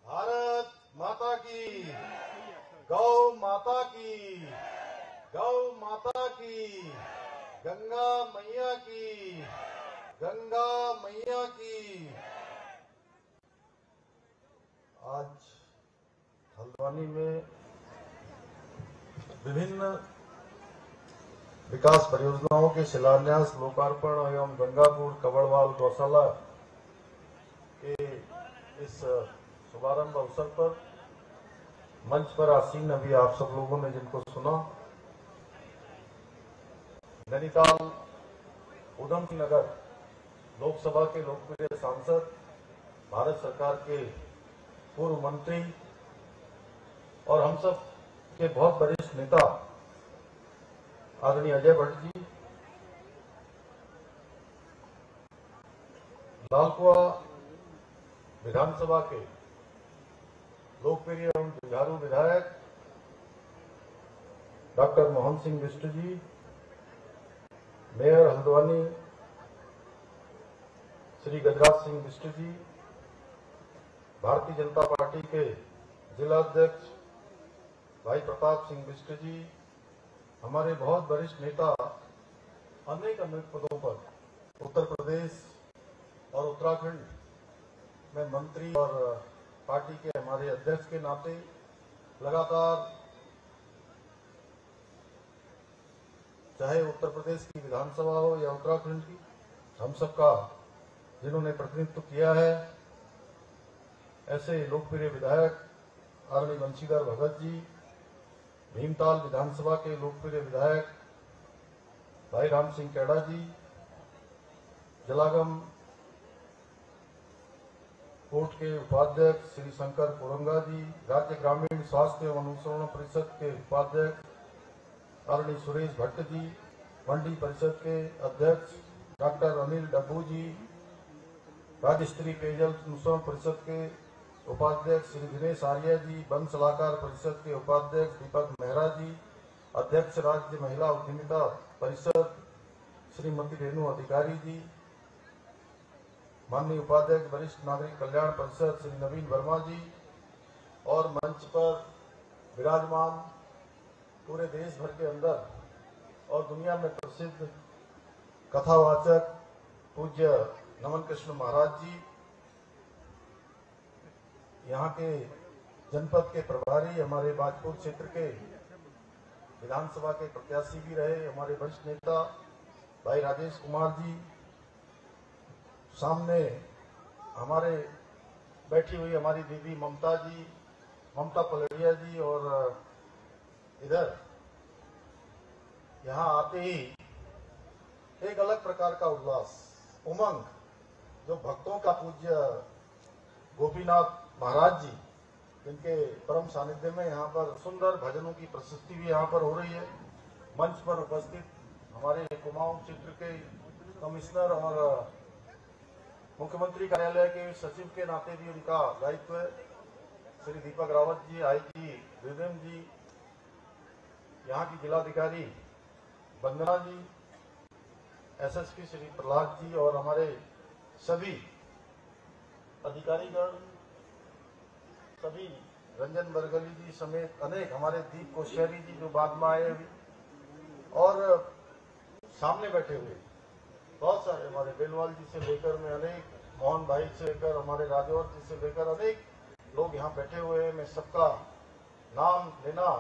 भारत माता की, गौ माता की, गौ माता की, गंगा मैया की, गंगा मैया की। आज हल्द्वानी में विभिन्न विकास परियोजनाओं के शिलान्यास, लोकार्पण एवं गंगापुर कबड़वाल गौशाला के इस शुभारंभ अवसर पर मंच पर आसीन अभी आप सब लोगों ने जिनको सुना, नैनीताल उधमसिंह नगर लोकसभा के लोकप्रिय सांसद, भारत सरकार के पूर्व मंत्री और हम सब के बहुत वरिष्ठ नेता आदरणीय अजय भट्ट जी, लालकुआ विधानसभा के लोकप्रिय एवं जुझारू विधायक डॉक्टर मोहन सिंह बिष्ट जी, मेयर हल्द्वानी श्री गजराज सिंह बिष्ट जी, भारतीय जनता पार्टी के जिला अध्यक्ष भाई प्रताप सिंह बिष्ट जी, हमारे बहुत वरिष्ठ नेता अनेक पदों पर उत्तर प्रदेश और उत्तराखंड में मंत्री और पार्टी के हमारे अध्यक्ष के नाते लगातार चाहे उत्तर प्रदेश की विधानसभा हो या उत्तराखंड की, हम सबका जिन्होंने प्रतिनिधित्व किया है, ऐसे लोकप्रिय विधायक आदरणीय बंशीधर भगत जी, भीमताल विधानसभा के लोकप्रिय विधायक भाई राम सिंह कैड़ा जी, जलागम कोर्ट के उपाध्यक्ष श्री शंकर कोरंगा जी, राज्य ग्रामीण स्वास्थ्य एवं अनुसरण परिषद के उपाध्यक्ष आदरणीय सुरेश भट्ट जी, मंडी परिषद के अध्यक्ष डॉक्टर अनिल डब्बू जी, राज्य स्तरीय पेयजल अनुसरण परिषद के उपाध्यक्ष श्री दिनेश आर्य जी, वन सलाहकार परिषद के उपाध्यक्ष दीपक मेहरा जी, अध्यक्ष राज्य महिला उद्यमिता परिषद श्रीमती रेणु अधिकारी जी, माननीय उपाध्यक्ष वरिष्ठ नागरिक कल्याण परिषद श्री नवीन वर्मा जी, और मंच पर विराजमान पूरे देश भर के अंदर और दुनिया में प्रसिद्ध कथावाचक पूज्य नमन कृष्ण महाराज जी, यहाँ के जनपद के प्रभारी, हमारे बाजपुर क्षेत्र के विधानसभा के प्रत्याशी भी रहे हमारे वरिष्ठ नेता भाई राजेश कुमार जी, सामने हमारे बैठी हुई हमारी दीदी ममता जी, ममता पलड़िया जी, और इधर यहाँ आते ही एक अलग प्रकार का उल्लास, उमंग, जो भक्तों का पूज्य गोपीनाथ महाराज जी, जिनके परम सानिध्य में यहाँ पर सुंदर भजनों की प्रस्तुति भी यहाँ पर हो रही है। मंच पर उपस्थित हमारे कुमाऊं क्षेत्र के कमिश्नर और मुख्यमंत्री कार्यालय के सचिव के नाते भी उनका दायित्व है, श्री दीपक रावत जी, आईजी विवेम जी, यहाँ की जिलाधिकारी वंदना जी, एसएसपी श्री प्रहलाद जी, और हमारे सभी अधिकारीगण, सभी रंजन बरगली जी समेत अनेक हमारे दीप कोश्यारी जी जो बाद में आए, और सामने बैठे हुए बहुत सारे हमारे बेलवाल जी से लेकर में अनेक, मोहन भाई से लेकर हमारे राजौर जी से लेकर अनेक लोग यहाँ बैठे हुए हैं। मैं सबका नाम लेना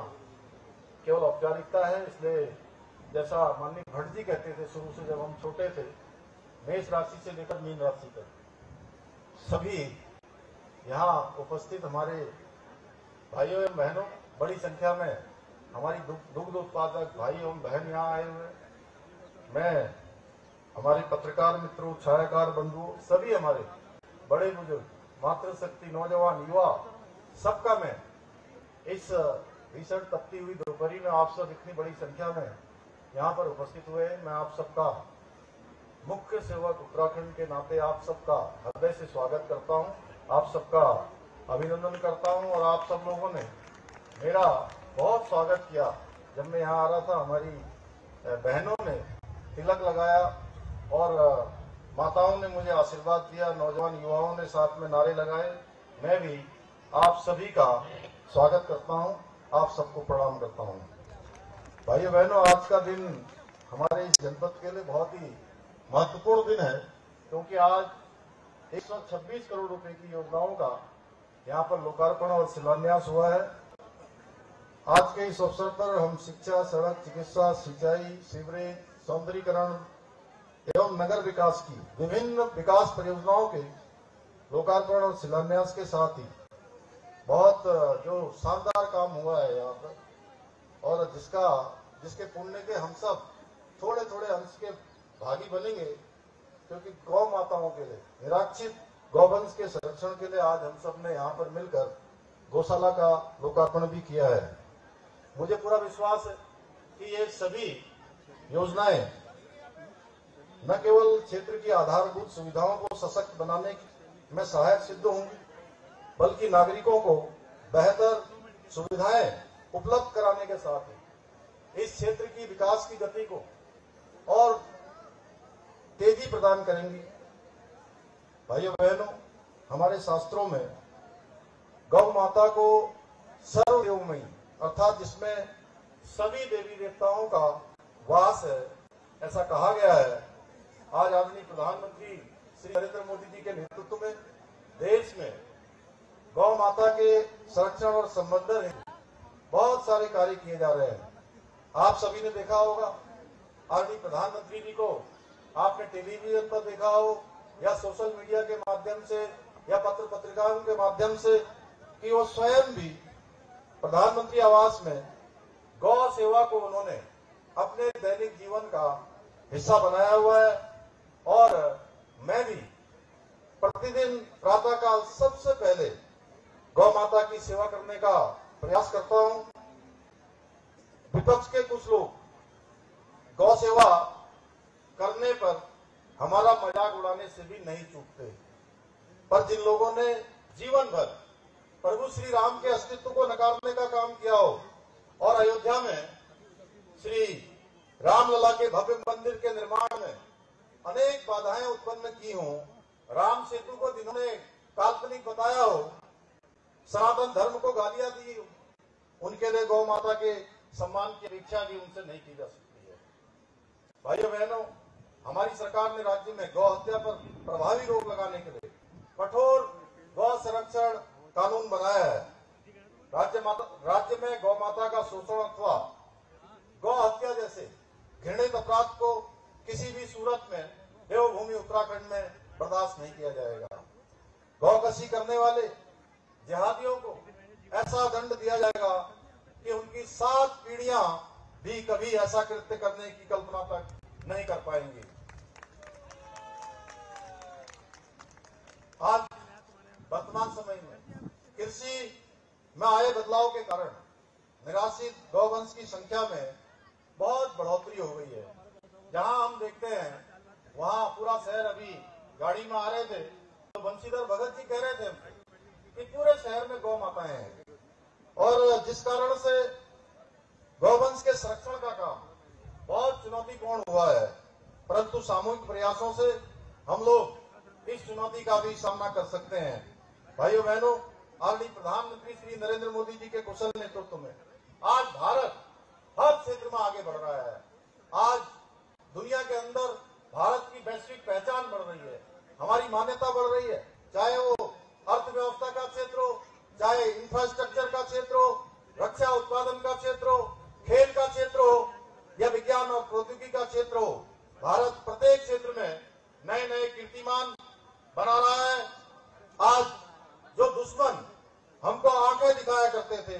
केवल औपचारिकता है, इसलिए जैसा माननीय भट्ट जी कहते थे शुरू से जब हम छोटे थे, मेष राशि से लेकर मीन राशि तक सभी यहाँ उपस्थित हमारे भाइयों एवं बहनों, बड़ी संख्या में हमारी दुग्ध उत्पादक भाई एवं बहन यहाँ आए हुए। मैं हमारे पत्रकार मित्रों, छायाकार बंधुओं, सभी हमारे बड़े बुजुर्ग, मातृशक्ति, नौजवान, युवा, सबका मैं इस भीषण तपती हुई दोपहरी में आप सब इतनी बड़ी संख्या में यहाँ पर उपस्थित हुए, मैं आप सबका मुख्य सेवक उत्तराखंड के नाते आप सबका हृदय से स्वागत करता हूँ, आप सबका अभिनंदन करता हूँ। और आप सब लोगों ने मेरा बहुत स्वागत किया। जब मैं यहाँ आ रहा था, हमारी बहनों ने तिलक लगाया और माताओं ने मुझे आशीर्वाद दिया, नौजवान युवाओं ने साथ में नारे लगाए। मैं भी आप सभी का स्वागत करता हूं, आप सबको प्रणाम करता हूं। भाइयों बहनों, आज का दिन हमारे इस जनपद के लिए बहुत ही महत्वपूर्ण दिन है, क्योंकि आज 126 करोड़ रुपए की योजनाओं का यहाँ पर लोकार्पण और शिलान्यास हुआ है। आज के इस अवसर पर हम शिक्षा, सड़क, चिकित्सा, सिंचाई, सीवरेज, सौंदर्यीकरण एवं नगर विकास की विभिन्न विकास परियोजनाओं के लोकार्पण और शिलान्यास के साथ ही बहुत जो शानदार काम हुआ है यहाँ पर, और जिसके पुण्य के हम सब थोड़े थोड़े अंश के भागी बनेंगे, क्योंकि गौ माताओं के लिए, निराक्षित गौवंश के संरक्षण के लिए आज हम सब ने यहाँ पर मिलकर गौशाला का लोकार्पण भी किया है। मुझे पूरा विश्वास है कि ये सभी योजनाएं न केवल क्षेत्र की आधारभूत सुविधाओं को सशक्त बनाने में सहायक सिद्ध होंगी, बल्कि नागरिकों को बेहतर सुविधाएं उपलब्ध कराने के साथ ही इस क्षेत्र की विकास की गति को और तेजी प्रदान करेंगी। भाइयों बहनों, हमारे शास्त्रों में गौ माता को सर्वदेवमयी अर्थात जिसमें सभी देवी देवताओं का वास है, ऐसा कहा गया है। आज आदरणीय प्रधानमंत्री श्री नरेंद्र मोदी जी के नेतृत्व में देश में गौ माता के संरक्षण और संवर्धन हेतु बहुत सारे कार्य किए जा रहे हैं। आप सभी ने देखा होगा, आदरणीय प्रधानमंत्री जी को आपने टेलीविजन पर देखा हो या सोशल मीडिया के माध्यम से या पत्र पत्रिकाओं के माध्यम से, कि वो स्वयं भी प्रधानमंत्री आवास में गौ सेवा को उन्होंने अपने दैनिक जीवन का हिस्सा बनाया हुआ है। और मैं भी प्रतिदिन प्रातःकाल सबसे पहले गौ माता की सेवा करने का प्रयास करता हूं। विपक्ष के कुछ लोग गौ सेवा करने पर हमारा मजाक उड़ाने से भी नहीं चूकते, पर जिन लोगों ने जीवन भर प्रभु श्री राम के अस्तित्व को नकारने का काम किया हो और अयोध्या में श्री रामलला के भव्य मंदिर के निर्माण में अनेक बाधाएं उत्पन्न की हों, राम सेतु को जिन्होंने काल्पनिक बताया हो, सनातन धर्म को गालियां दी हो, उनके लिए गौ माता के सम्मान की अपेक्षा भी उनसे नहीं की जा सकती है। भाइयों बहनों, हमारी सरकार ने राज्य में गौ हत्या पर प्रभावी रोक लगाने के लिए कठोर गौ संरक्षण कानून बनाया है। राज्य में गौ माता का शोषण अथवा गौ हत्या जैसे घृणित अपराध को किसी भी सूरत में देवभूमि उत्तराखंड में बर्दाश्त नहीं किया जाएगा। गौकशी करने वाले जिहादियों को ऐसा दंड दिया जाएगा कि उनकी 7 पीढ़ियां भी कभी ऐसा कृत्य करने की कल्पना तक नहीं कर पाएंगी। आज वर्तमान समय में कृषि में आए बदलाव के कारण निराश्रित गौवंश की संख्या में बहुत बढ़ोतरी हो गई है। जहां हम देखते हैं वहां पूरा शहर, अभी गाड़ी में आ रहे थे तो बंशीधर भगत जी कह रहे थे कि पूरे शहर में गौ माताएं हैं, और जिस कारण से गौवंश के संरक्षण का काम बहुत चुनौतीपूर्ण हुआ है, परंतु सामूहिक प्रयासों से हम लोग इस चुनौती का भी सामना कर सकते हैं। भाइयों बहनों, आदरणीय प्रधानमंत्री श्री नरेंद्र मोदी जी के कुशल नेतृत्व में आज भारत हर क्षेत्र में आगे बढ़ रहा है। आज दुनिया के अंदर भारत की वैश्विक पहचान बढ़ रही है, हमारी मान्यता बढ़ रही है, चाहे वो अर्थव्यवस्था का क्षेत्र हो, चाहे इंफ्रास्ट्रक्चर का क्षेत्र हो, रक्षा उत्पादन का क्षेत्र हो, खेल का क्षेत्र हो या विज्ञान और प्रौद्योगिकी का क्षेत्र हो। भारत प्रत्येक क्षेत्र में नए नए कीर्तिमान बना रहा है। आज जो दुश्मन हमको आंखें दिखाया करते थे,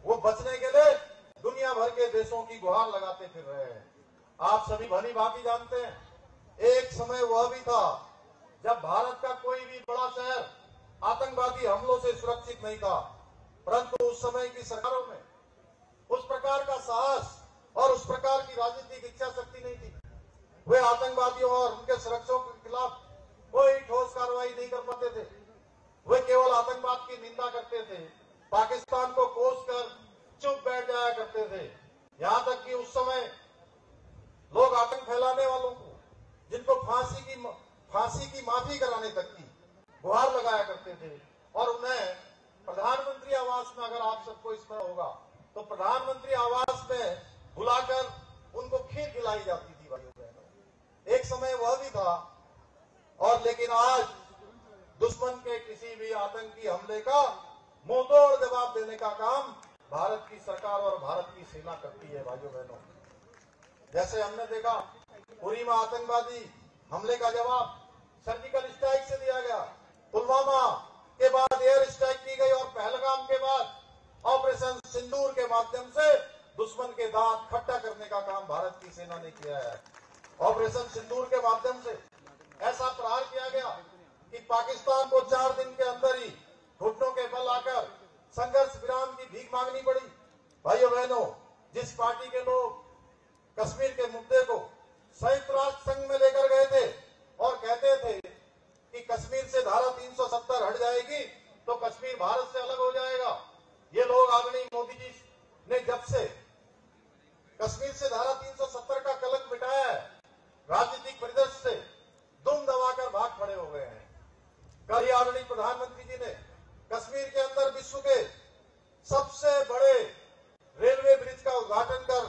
वो बचने के लिए दुनिया भर के देशों की गुहार लगाते फिर रहे हैं। आप सभी भली भांति जानते हैं, एक समय वह भी था जब भारत का कोई भी बड़ा शहर आतंकवादी हमलों से सुरक्षित नहीं था, परंतु उस समय की सरकारों में उस प्रकार का साहस और उस प्रकार की राजनीतिक इच्छा शक्ति नहीं थी। वे आतंकवादियों और उनके सुरक्षकों के खिलाफ कोई ठोस कार्रवाई नहीं कर पाते थे। वे केवल आतंकवाद की निंदा करते थे, पाकिस्तान को कोस कर चुप बैठ जाया करते थे। यहां तक कि उस समय लोग आतंक फैलाने वालों को, जिनको फांसी की माफी कराने तक की गुहार लगाया करते थे। और उन्हें प्रधानमंत्री आवास में, अगर आप सबको इसमें होगा तो प्रधानमंत्री आवास में बुलाकर उनको खीर खिलाई जाती थी भाइयों बहनों। एक समय वह भी था। और लेकिन आज दुश्मन के किसी भी आतंकी हमले का मुंहतोड़ जवाब देने का काम भारत की सरकार और भारत की सेना करती है भाइयों बहनों। जैसे हमने देखा उरी में आतंकवादी हमले का जवाब सर्जिकल स्ट्राइक से दिया गया, पुलवामा के बाद एयर स्ट्राइक की गई और पहलगाम के बाद ऑपरेशन सिंदूर के माध्यम से दुश्मन के दांत खट्टा करने का काम भारत की सेना ने किया है। ऑपरेशन सिंदूर के माध्यम से ऐसा प्रहार किया गया कि पाकिस्तान को 4 दिन के अंदर ही घुटनों के बल आकर संघर्ष विराम की भीख मांगनी पड़ी। भाइयों बहनों, जिस पार्टी के लोग कश्मीर के मुद्दे को संयुक्त राष्ट्र संघ में लेकर गए थे और कहते थे कि कश्मीर से धारा 370 हट जाएगी तो कश्मीर भारत से अलग हो जाएगा, ये लोग आदरणीय मोदी जी ने जब से कश्मीर से धारा 370 का कलंक मिटाया है, राजनीतिक परिदृश्य से दुम दबाकर भाग खड़े हो गए हैं। कल ही आदरणीय प्रधानमंत्री जी ने कश्मीर के अंदर विश्व के सबसे बड़े रेलवे ब्रिज का उद्घाटन कर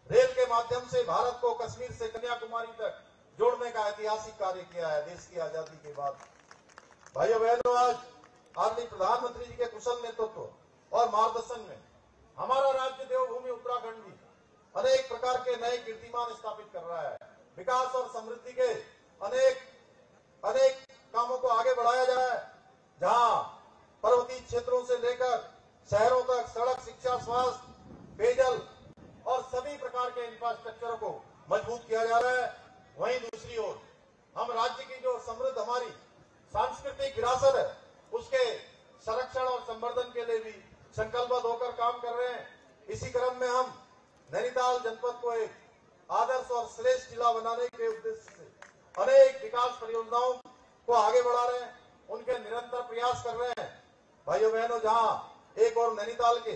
रेल के माध्यम से भारत को कश्मीर से कन्याकुमारी तक जोड़ने का ऐतिहासिक कार्य किया है देश की आजादी के बाद। भाइयों बहनों, आज आदरणीय प्रधानमंत्री जी के कुशल नेतृत्व और मार्गदर्शन में हमारा राज्य देवभूमि उत्तराखंड भी अनेक प्रकार के नए कीर्तिमान स्थापित कर रहा है। विकास और समृद्धि के अनेक कामों को आगे बढ़ाया जा रहा है। जहां पर्वतीय क्षेत्रों से लेकर शहरों तक सड़क, शिक्षा, स्वास्थ्य, पेयजल और सभी प्रकार के इंफ्रास्ट्रक्चर को मजबूत किया जा रहा है, वहीं दूसरी ओर हम राज्य की जो समृद्ध हमारी सांस्कृतिक विरासत है उसके संरक्षण और संवर्धन के लिए भी संकल्पबद्ध होकर काम कर रहे हैं। इसी क्रम में हम नैनीताल जनपद को एक आदर्श और श्रेष्ठ जिला बनाने के उद्देश्य से अनेक विकास परियोजनाओं को आगे बढ़ा रहे हैं, उनके निरंतर प्रयास कर रहे हैं। भाइयों बहनों, जहां एक और नैनीताल के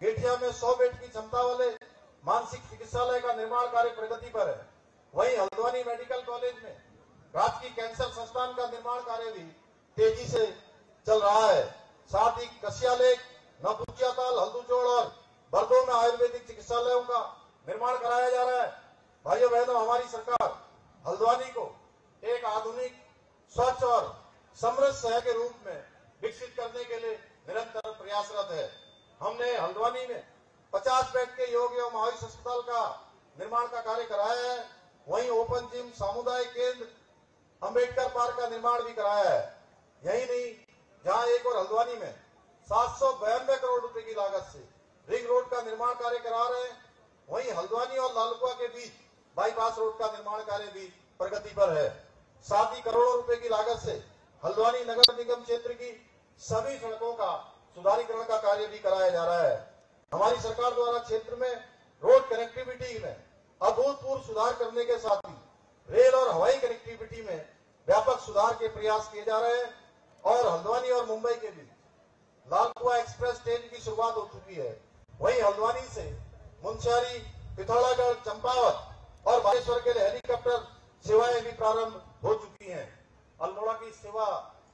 गेठिया में 100 बेड की क्षमता वाले मानसिक चिकित्सालय का निर्माण कार्य प्रगति पर है, वहीं हल्द्वानी मेडिकल कॉलेज में राजकीय कैंसर संस्थान का निर्माण कार्य भी तेजी से चल रहा है। साथ ही कसियालेक, नपुचियाताल, हल्दूचोड़ और बरदो में आयुर्वेदिक चिकित्सालयों का निर्माण कराया जा रहा है। भाइयों बहनों, हमारी सरकार हल्द्वानी को एक आधुनिक, स्वच्छ और समृद्ध शहर के रूप में विकसित करने के लिए निरंतर प्रयासरत है। हमने हल्द्वानी में 50 बेड के योग एवं आयुष अस्पताल का निर्माण का कार्य कराया है, वहीं ओपन जिम, सामुदायिक केंद्र, अंबेडकर पार्क का निर्माण भी कराया है। यही नहीं, जहां एक और हल्द्वानी में 792 करोड़ रुपए की लागत से रिंग रोड का निर्माण कार्य करा रहे हैं, वहीं हल्द्वानी और लालकुआ के बीच बाईपास रोड का निर्माण कार्य भी प्रगति पर है। साथ ही करोड़ों रुपए की लागत से हल्द्वानी नगर निगम क्षेत्र की सभी सड़कों का सुधारीकरण का कार्य भी कराया जा रहा है। हमारी सरकार द्वारा क्षेत्र में रोड कनेक्टिविटी में अभूतपूर्व सुधार करने के साथ ही रेल और हवाई कनेक्टिविटी में व्यापक सुधार के प्रयास किए जा रहे हैं और हल्द्वानी और मुंबई के बीच लालकुआ एक्सप्रेस ट्रेन की शुरुआत हो चुकी है। वहीं हल्द्वानी से मुंशियारी, पिथौरागढ़, चंपावत और बागेश्वर के लिए हेलीकॉप्टर सेवाएं भी प्रारंभ हो चुकी हैं। अल्मोड़ा की सेवा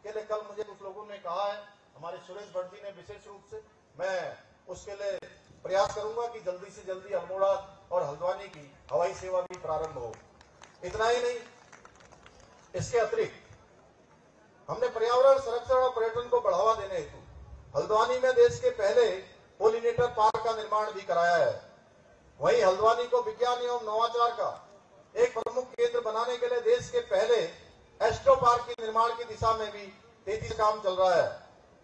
के लिए कल मुझे कुछ लोगों ने कहा है, हमारे सुरेश भट्ट जी ने विशेष रूप से, मैं उसके लिए प्रयास करूंगा कि जल्दी से जल्दी अल्मोड़ा और हल्द्वानी की हवाई सेवा भी प्रारंभ हो। इतना ही नहीं, इसके अतिरिक्त हमने पर्यावरण संरक्षण और पर्यटन को बढ़ावा देने हेतु हल्द्वानी में देश के पहले पोलिनेटर पार्क का निर्माण भी कराया है। वहीं हल्द्वानी को विज्ञान एवं नवाचार का एक प्रमुख केंद्र बनाने के लिए देश के पहले एस्ट्रो पार्क के निर्माण की दिशा में भी तेजी से काम चल रहा है।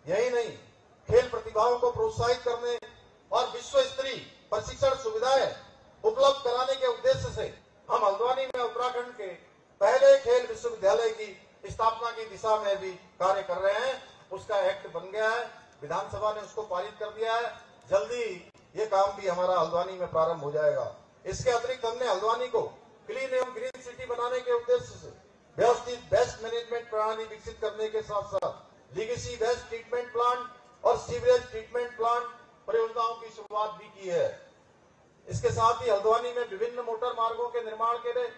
यही नहीं, खेल प्रतिभाओं को प्रोत्साहित करने और विश्व स्तरीय प्रशिक्षण सुविधाएं उपलब्ध कराने के उद्देश्य से हम हल्द्वानी में उत्तराखंड के पहले खेल विश्वविद्यालय की स्थापना की दिशा में भी कार्य कर रहे हैं। उसका एक्ट बन गया है, विधानसभा ने उसको पारित कर दिया है, जल्दी ये काम भी हमारा हल्द्वानी में प्रारंभ हो जाएगा। इसके अतिरिक्त हमने हल्द्वानी को क्लीन एवं ग्रीन सिटी बनाने के उद्देश्य से व्यवस्थित वेस्ट मैनेजमेंट प्रणाली विकसित करने के साथ साथ लीगेसी वेस्ट ट्रीटमेंट प्लांट और सीवरेज ट्रीटमेंट प्लांट परियोजनाओं की शुरुआत भी की है। इसके साथ ही हल्द्वानी में विभिन्न मोटर मार्गों के निर्माण के लिए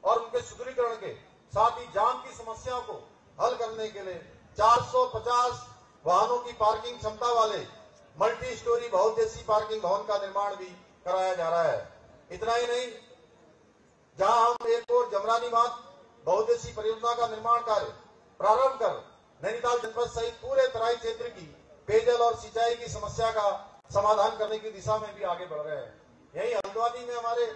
और उनके सुदृढ़ीकरण के साथ ही जाम की समस्या को हल करने के लिए 450 वाहनों की पार्किंग क्षमता वाले मल्टी स्टोरी बहुउद्देशीय पार्किंग भवन का निर्माण भी कराया जा रहा है। इतना ही नहीं, जहां हम एक और जमरानी बांध बहुउद्देशीय परियोजना का निर्माण कार्य प्रारंभ कर नैनीताल जनपद सहित पूरे तराई क्षेत्र की पेयजल और सिंचाई की समस्या का समाधान करने की दिशा में भी आगे बढ़ रहे हैं। यही हल्द्वानी में हमारे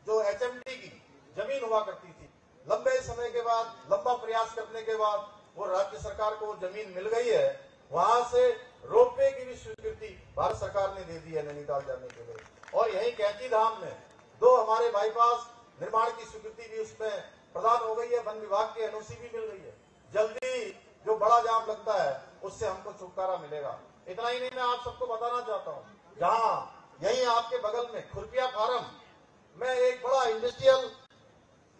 जो HMD की जमीन हुआ करती थी, लंबे समय के बाद, लंबा प्रयास करने के बाद वो राज्य सरकार को जमीन मिल गई है। वहां से रोपवे की भी स्वीकृति भारत सरकार ने दे दी है नैनीताल जाने के लिए। और यही कैंची धाम में 2 हमारे बाईपास निर्माण की स्वीकृति भी उसमें प्रदान हो गई है। वन विभाग की NOC भी मिल गई है। जल्दी जो बड़ा जाम लगता है उससे हमको छुटकारा मिलेगा। इतना ही नहीं, मैं आप सबको बताना चाहता हूँ, जहां यही आपके बगल में खुरपिया फार्म में एक बड़ा इंडस्ट्रियल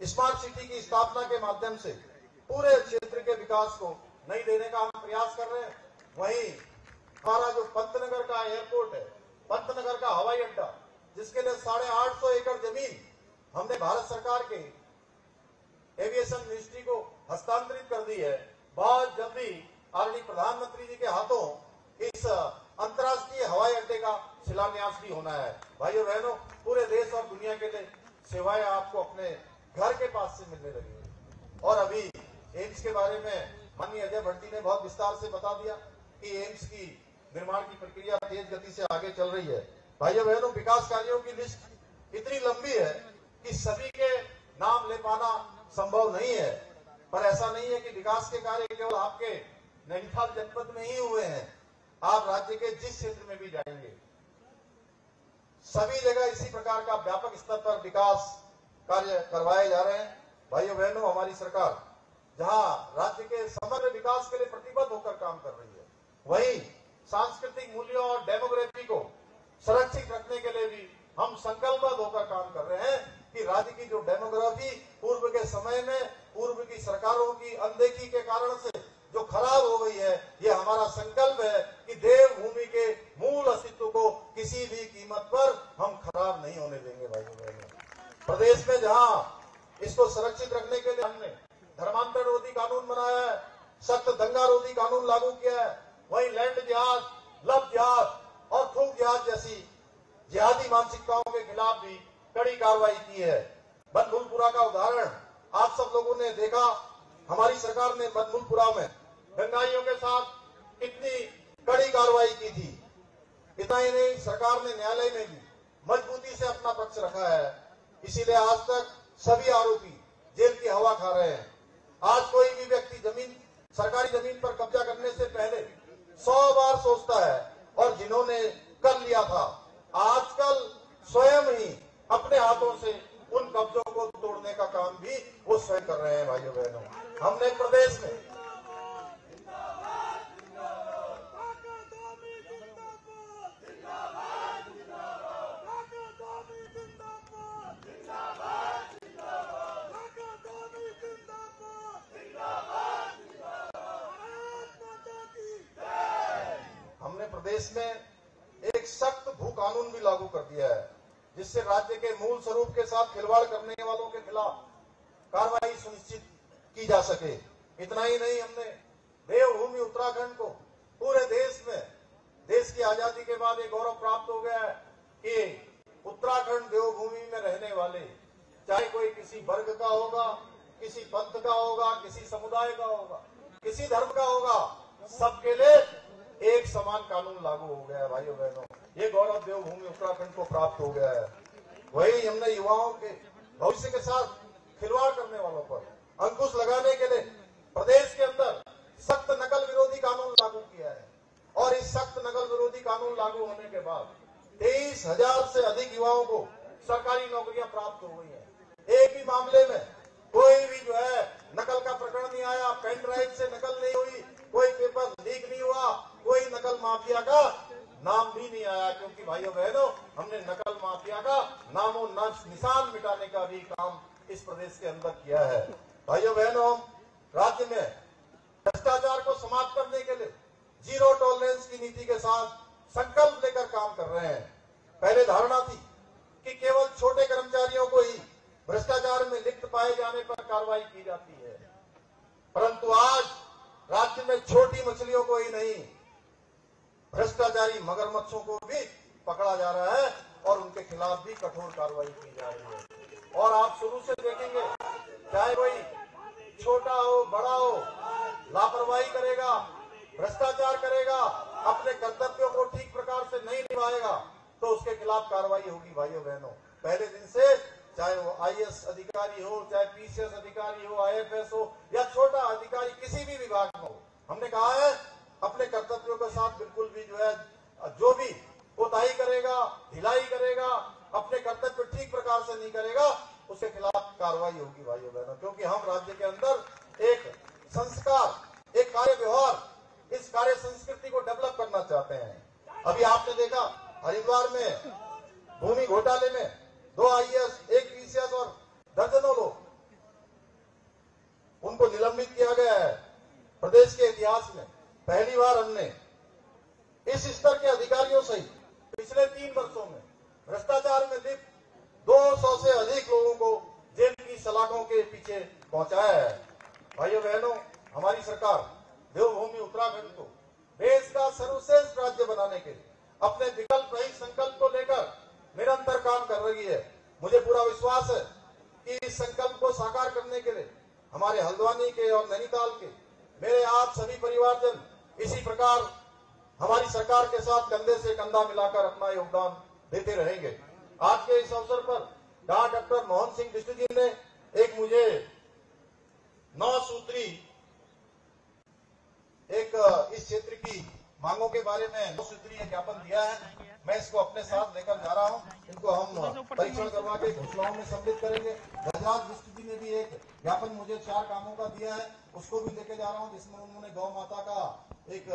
स्मार्ट सिटी की स्थापना के माध्यम से पूरे क्षेत्र के विकास को नई देने का हम प्रयास कर रहे हैं। वहीं हमारा जो पंतनगर का एयरपोर्ट है, पंतनगर का हवाई अड्डा, जिसके लिए 850 एकड़ जमीन हमने भारत सरकार के एविएशन मिनिस्ट्री को हस्तांतरित कर दी है। बहुत जल्दी आदरणीय प्रधानमंत्री जी के हाथों इस अंतर्राष्ट्रीय हवाई अड्डे का शिलान्यास भी होना है। भाइयों बहनों, पूरे देश और दुनिया के लिए सेवाएं आपको अपने घर के पास से मिलने लगी है। और अभी एम्स के बारे में माननीय अजय भट्टी ने बहुत विस्तार से बता दिया कि एम्स की निर्माण की प्रक्रिया तेज गति से आगे चल रही है। भाइयों बहनों, विकास कार्यों की लिस्ट इतनी लंबी है कि सभी के नाम ले पाना संभव नहीं है। पर ऐसा नहीं है कि विकास के कार्य केवल आपके नैनीताल जनपद में ही हुए हैं। आप राज्य के जिस क्षेत्र में भी जाएंगे, सभी जगह इसी प्रकार का व्यापक स्तर पर विकास कार्य करवाए जा रहे हैं। भाइयों बहनों, हमारी सरकार जहां राज्य के समग्र विकास के लिए प्रतिबद्ध होकर काम कर रही है, वहीं सांस्कृतिक मूल्यों और डेमोग्राफी को सुरक्षित रखने के लिए भी हम संकल्पबद्ध होकर काम कर रहे हैं कि राज्य की जो डेमोग्राफी पूर्व के समय में पूर्व की सरकारों की अनदेखी के कारण से जो खराब हो गई है, ये हमारा संकल्प है कि देवभूमि के मूल अस्तित्व को किसी भी कीमत पर हम खराब नहीं होने देंगे। भाइयों बहनों, प्रदेश में जहां इसको सुरक्षित रखने के लिए हमने धर्मांतरण रोधी कानून बनाया है, सख्त दंगा रोधी कानून लागू किया है, वहीं लैंड जिहाद, लव जिहाद और थूक जिहाद जैसी जिहादी मानसिकताओं के खिलाफ भी कड़ी कार्रवाई की है। बनभूलपुरा का उदाहरण आप सब लोगों ने देखा। हमारी सरकार ने बनभूलपुरा में दंगाइयों के साथ कितनी कड़ी कार्रवाई की थी। इतना ही नहीं, सरकार ने न्यायालय में भी मजबूती से अपना पक्ष रखा है। इसीलिए आज तक सभी आरोपी जेल की हवा खा रहे हैं। आज कोई भी व्यक्ति सरकारी जमीन पर कब्जा करने से पहले 100 बार सोचता है, और जिन्होंने कर लिया था आजकल स्वयं ही अपने हाथों से उन कब्जों को तोड़ने का काम भी वो स्वयं कर रहे हैं। भाइयों बहनों, हमने प्रदेश में एक सख्त भू कानून भी लागू कर दिया है, जिससे राज्य के मूल स्वरूप के साथ खिलवाड़ करने वालों के खिलाफ कार्रवाई सुनिश्चित की जा सके। इतना ही नहीं, हमने देवभूमि उत्तराखंड को पूरे देश में, देश की आजादी के बाद एक गौरव प्राप्त हो गया है कि उत्तराखंड देवभूमि में रहने वाले, चाहे कोई किसी वर्ग का होगा, किसी पंथ का होगा, किसी समुदाय का होगा, किसी धर्म का होगा, सबके लिए एक समान कानून लागू हो गया है। भाइयों बहनों, ये गौरव देवभूमि उत्तराखंड को प्राप्त हो गया है। वही हमने युवाओं के भविष्य के साथ खिलवाड़ करने वालों पर अंकुश लगाने के लिए प्रदेश के अंदर सख्त नकल विरोधी कानून लागू किया है। और इस सख्त नकल विरोधी कानून लागू होने के बाद 23,000 से अधिक युवाओं को सरकारी नौकरियां प्राप्त हो गई है। एक भी मामले में कोई भी जो है नकल का प्रकरण नहीं आया, पेन ड्राइव से नकल नहीं हुई, कोई पेपर लीक नहीं हुआ, कोई नकल माफिया का नाम भी नहीं आया। क्योंकि भाइयों बहनों, हमने नकल माफिया का नामो निशान मिटाने का भी काम इस प्रदेश के अंदर किया है। भाइयों बहनों, राज्य में भ्रष्टाचार को समाप्त करने के लिए जीरो टॉलरेंस की नीति के साथ संकल्प लेकर काम कर रहे हैं। पहले धारणा थी कि केवल छोटे कर्मचारियों को ही भ्रष्टाचार में लिप्त पाए जाने पर कार्रवाई की जाती है। परंतु आज राज्य में छोटी मछलियों को ही नहीं, भ्रष्टाचारी मगरमच्छों को भी पकड़ा जा रहा है और उनके खिलाफ भी कठोर कार्रवाई की जा रही है। और आप शुरू से देखेंगे, चाहे कोई छोटा हो बड़ा हो, लापरवाही करेगा, भ्रष्टाचार करेगा, अपने कर्तव्यों को ठीक प्रकार से नहीं निभाएगा तो उसके खिलाफ कार्रवाई होगी। भाइयों बहनों, पहले दिन से चाहे वो आईएएस अधिकारी हो, चाहे पीसीएस अधिकारी हो, आईएफएस हो या छोटा अधिकारी किसी भी विभाग में हो, हमने कहा है अपने कर्तव्यों के साथ बिल्कुल भी जो भी कोताही करेगा, ढिलाई करेगा, अपने कर्तव्य ठीक प्रकार से नहीं करेगा, उसके खिलाफ कार्रवाई होगी। भाइयों बहनों, क्योंकि हम राज्य के अंदर एक संस्कार, एक कार्य व्यवहार, इस कार्य संस्कृति को डेवलप करना चाहते हैं। अभी आपने देखा हरिद्वार में भूमि घोटाले में 2 आईएएस, 1 पीसीएस और दर्जनों लोग, उनको निलंबित किया गया है। प्रदेश के इतिहास में पहली बार हमने इस स्तर के अधिकारियों सहित पिछले 3 वर्षों में भ्रष्टाचार में लिप्त 200 से अधिक लोगों को जेल की सलाखों के पीछे पहुंचाया है। भाइयों बहनों, हमारी सरकार देवभूमि उत्तराखंड को देश का सर्वश्रेष्ठ राज्य बनाने के लिए अपने विकल्प रहित संकल्प को लेकर निरंतर काम कर रही है। मुझे पूरा विश्वास है कि इस संकल्प को साकार करने के लिए हमारे हल्द्वानी के और नैनीताल के मेरे आप सभी परिवारजन इसी प्रकार हमारी सरकार के साथ कंधे से कंधा मिलाकर अपना योगदान देते रहेंगे। आज के इस अवसर पर डॉक्टर मोहन सिंह बिष्ट जी ने एक मुझे 9 सूत्री एक इस क्षेत्र की मांगों के बारे में 9 सूत्रीय ज्ञापन दिया है। मैं इसको अपने साथ लेकर जा रहा हूँ। इनको हम परीक्षण करवा के घोषणाओं में सम्मिलित करेंगे। गजराज बिष्ट जी ने भी एक ज्ञापन मुझे 4 कामों का दिया है, उसको भी लेके जा रहा हूँ, जिसमें उन्होंने गौ माता का एक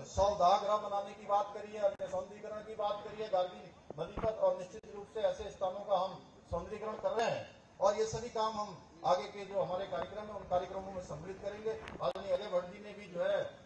100 दाहगृह बनाने की बात करी है, अन्य सौंदर्यीकरण की बात करी है गार्गी नदी पर, और निश्चित रूप से ऐसे स्थानों का हम सौंदर्यीकरण कर रहे हैं और ये सभी काम हम आगे के जो हमारे कार्यक्रम है उन कार्यक्रमों में सम्मिलित करेंगे। आदरणीय अजय भट्ट जी ने भी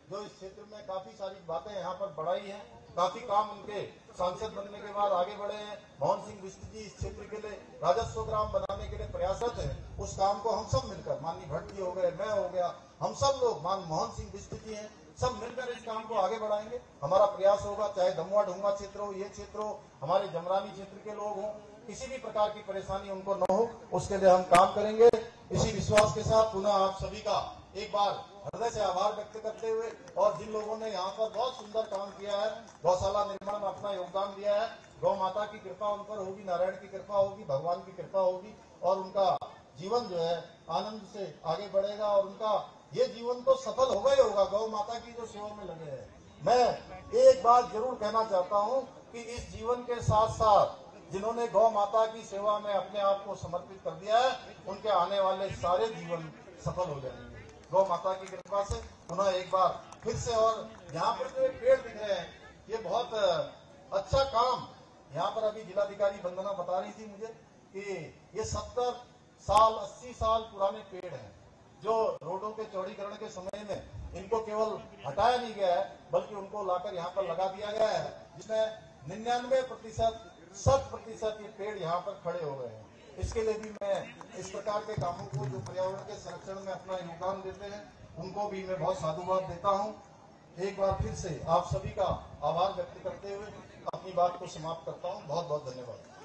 जो इस क्षेत्र में काफी सारी बातें यहाँ पर बढ़ाई हैं, काफी काम उनके सांसद बनने के बाद आगे बढ़े हैं। मोहन सिंह बिष्ट जी इस क्षेत्र के लिए राजस्व ग्राम बनाने के लिए प्रयासरत हैं। उस काम को हम सब मिलकर, माननीय भट्ट जी हो गए, मैं हो गया, हम सब लोग, मोहन सिंह बिष्ट जी हैं, सब मिलकर इस काम को आगे बढ़ाएंगे। हमारा प्रयास होगा, चाहे दमुआ ढूंगा क्षेत्र हो, ये क्षेत्र हो, हमारे जमरानी क्षेत्र के लोग हों, किसी भी प्रकार की परेशानी उनको न हो, उसके लिए हम काम करेंगे। इसी विश्वास के साथ पुनः आप सभी का एक बार हृदय से आभार व्यक्त करते हुए, और जिन लोगों ने यहाँ पर बहुत सुंदर काम किया है, गौशाला निर्माण में अपना योगदान दिया है, गौ माता की कृपा उन पर होगी, नारायण की कृपा होगी, भगवान की कृपा होगी और उनका जीवन जो है आनंद से आगे बढ़ेगा और उनका ये जीवन तो सफल होगा ही होगा। गौ माता की जो सेवा में लगे हैं, मैं एक बात जरूर कहना चाहता हूँ कि इस जीवन के साथ साथ जिन्होंने गौ माता की सेवा में अपने आप को समर्पित कर दिया है, उनके आने वाले सारे जीवन सफल हो जाएंगे गौ माता की कृपा से। पुनः एक बार फिर से, और यहाँ पर जो पेड़ दिख रहे हैं, ये बहुत अच्छा काम, यहाँ पर अभी जिलाधिकारी वंदना बता रही थी मुझे कि ये 70 साल 80 साल पुराने पेड़ हैं, जो रोडों के चौड़ीकरण के समय में इनको केवल हटाया नहीं गया है, बल्कि उनको लाकर यहाँ पर लगा दिया गया है, जिसमें 99% 100% ये पेड़ यहाँ पर खड़े हो गए हैं। इसके लिए भी मैं इस प्रकार के कामों को, जो पर्यावरण के संरक्षण में अपना योगदान देते हैं, उनको भी मैं बहुत साधुवाद देता हूँ। एक बार फिर से आप सभी का आभार व्यक्त करते हुए अपनी बात को समाप्त करता हूँ। बहुत बहुत धन्यवाद।